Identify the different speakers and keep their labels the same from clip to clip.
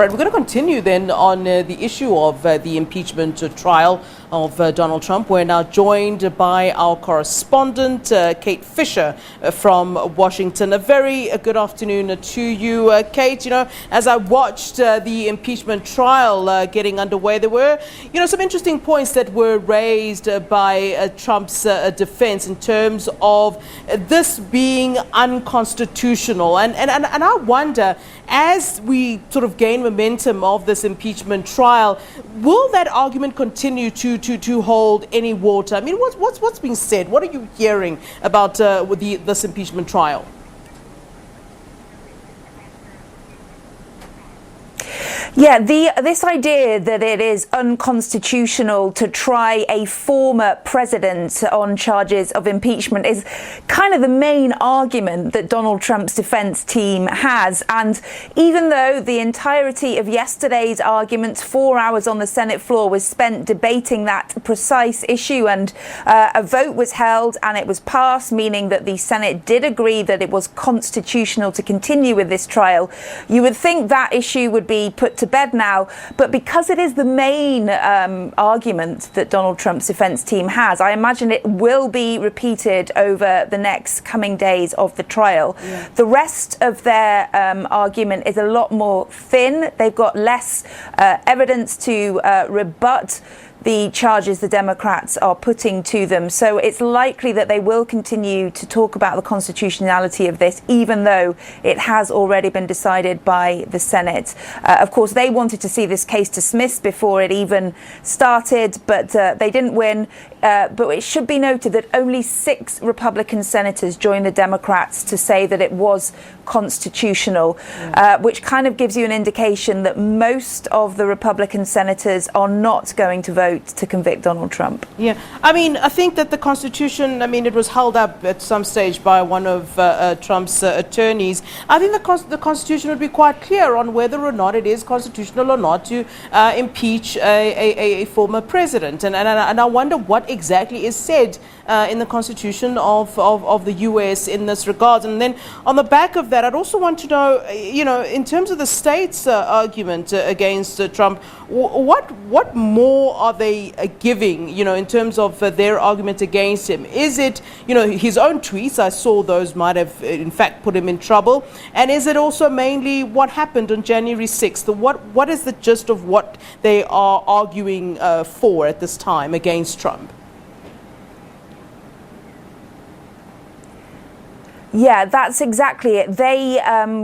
Speaker 1: Right, we're going to continue then on the issue of the impeachment trial of Donald Trump. We're now joined by our correspondent, Kate Fisher from Washington. A very good afternoon to you, Kate. You know, as I watched the impeachment trial getting underway, there were, some interesting points that were raised by Trump's defense in terms of this being unconstitutional. And I wonder, as we sort of gain momentum of this impeachment trial, will that argument continue to hold any water? I mean, what's being said? What are you hearing about this impeachment trial?
Speaker 2: Yeah, this idea that it is unconstitutional to try a former president on charges of impeachment is kind of the main argument that Donald Trump's defense team has. And even though the entirety of yesterday's arguments, 4 hours on the Senate floor, was spent debating that precise issue, and a vote was held and it was passed, meaning that the Senate did agree that it was constitutional to continue with this trial, you would think that issue would be put to bed now. But because it is the main argument that Donald Trump's defense team has, I imagine it will be repeated over the next coming days of the trial. Yeah. The rest of their argument is a lot more thin. They've got less evidence to rebut the charges the Democrats are putting to them. So it's likely that they will continue to talk about the constitutionality of this, even though it has already been decided by the Senate. Of course, they wanted to see this case dismissed before it even started, but they didn't win. But it should be noted that only 6 Republican senators joined the Democrats to say that it was constitutional, which kind of gives you an indication that most of the Republican senators are not going to vote to convict Donald Trump.
Speaker 1: Yeah, I mean, I think that the Constitution, it was held up at some stage by one of Trump's attorneys. I think the Constitution would be quite clear on whether or not it is constitutional or not to impeach a former president. And I wonder what exactly is said in the Constitution of the U.S. in this regard. And then on the back of that, I'd also want to know, in terms of the state's argument against Trump, what more are they giving, in terms of their argument against him? Is it, his own tweets? I saw those might have, in fact, put him in trouble. And is it also mainly what happened on January 6th? What is the gist of what they are arguing for at this time against Trump?
Speaker 2: Yeah, that's exactly it. They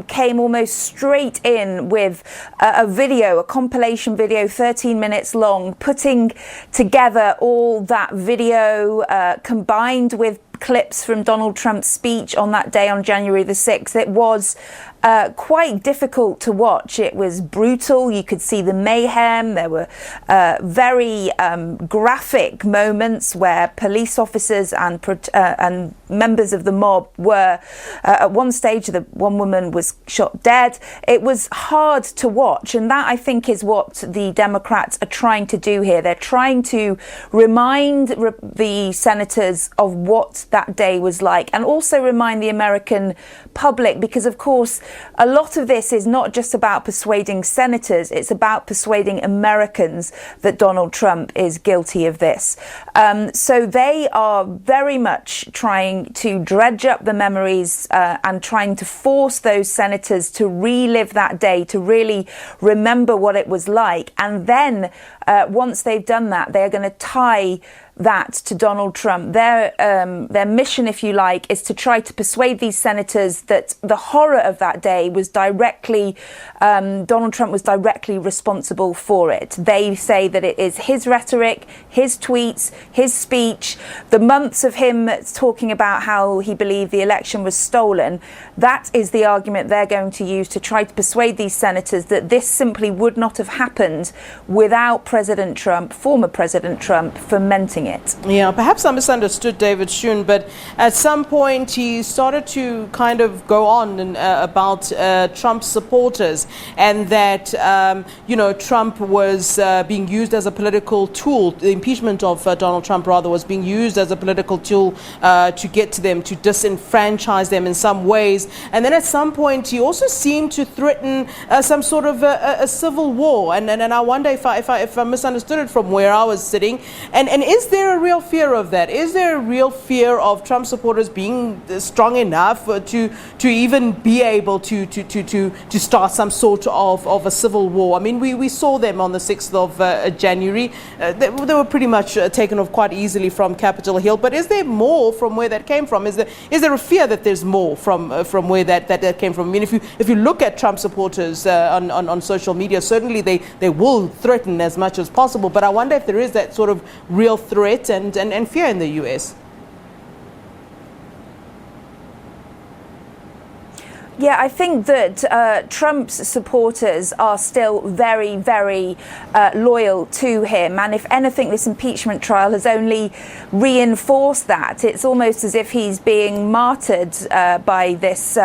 Speaker 2: came almost straight in with a compilation video, 13 minutes long, putting together all that video combined with clips from Donald Trump's speech on that day on January the 6th. It was quite difficult to watch. It was brutal. You could see the mayhem. There were very graphic moments where police officers and members of the mob were at one stage, one woman was shot dead. It was hard to watch, and that, I think, is what the Democrats are trying to do here. They're trying to remind the senators of what that day was like, and also remind the American public, because of course a lot of this is not just about persuading senators, it's about persuading Americans that Donald Trump is guilty of this. So they are very much trying to dredge up the memories and trying to force those senators to relive that day, to really remember what it was like. And then once they've done that, they are going to tie that to Donald Trump. Their mission, if you like, is to try to persuade these senators that the horror of that day was Donald Trump was directly responsible for it. They say that it is his rhetoric, his tweets, his speech, the months of him talking about how he believed the election was stolen. That is the argument they're going to use to try to persuade these senators that this simply would not have happened without President Trump, former President Trump, fomenting doing it.
Speaker 1: Yeah, perhaps I misunderstood David Schoen, but at some point he started to kind of go on about Trump's supporters, and that, Trump was being used as a political tool. The impeachment of Donald Trump, rather, was being used as a political tool to get to them, to disenfranchise them in some ways. And then at some point he also seemed to threaten some sort of a civil war. And I wonder if I misunderstood it from where I was sitting. And is there a real fear of that? Is there a real fear of Trump supporters being strong enough to even be able to start some sort of a civil war? I mean, we saw them on the 6th of January. They were pretty much taken off quite easily from Capitol Hill. But is there more from where that came from? Is there a fear that there's more from where that came from? I mean, if you look at Trump supporters on social media, certainly they will threaten as much as possible. But I wonder if there is that sort of real threat and fear in the US.
Speaker 2: Yeah, I think that Trump's supporters are still very, very loyal to him. And if anything, this impeachment trial has only reinforced that. It's almost as if he's being martyred by this.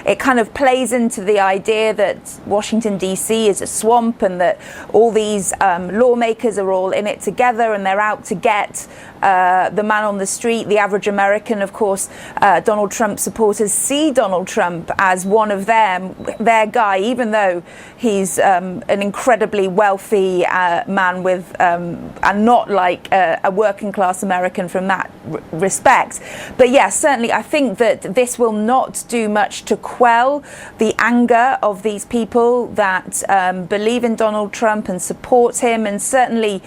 Speaker 2: It kind of plays into the idea that Washington, D.C. is a swamp, and that all these lawmakers are all in it together and they're out to get the man on the street, the average American. Of course, Donald Trump supporters see Donald Trump as one of them, their guy, even though he's an incredibly wealthy man with, and not like a working class American from that respect. But yes, certainly I think that this will not do much to quell the anger of these people that believe in Donald Trump and support him. And certainly,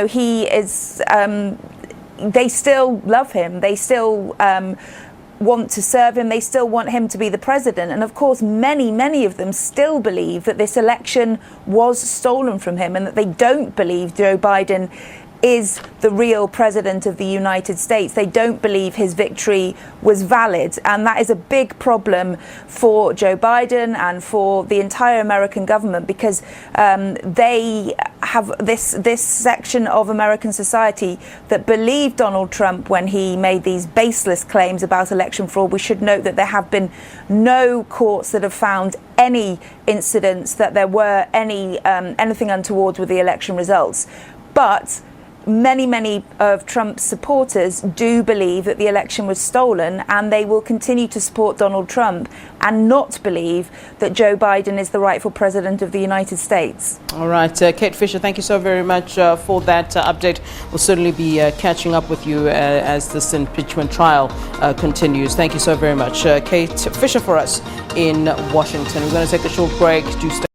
Speaker 2: he is, they still love him. They still want to serve him. They still want him to be the president. And of course, many of them still believe that this election was stolen from him, and that they don't believe Joe Biden is the real president of the United States. They don't believe his victory was valid. And that is a big problem for Joe Biden and for the entire American government, because they have this section of American society that believed Donald Trump when he made these baseless claims about election fraud. We should note that there have been no courts that have found any incidents that there were anything untoward with the election results. But many of Trump's supporters do believe that the election was stolen, and they will continue to support Donald Trump and not believe that Joe Biden is the rightful president of the United States.
Speaker 1: All right, Kate Fisher, thank you so very much for that update. We'll certainly be catching up with you as this impeachment trial continues. Thank you so very much, Kate Fisher, for us in Washington. We're going to take a short break. Do stay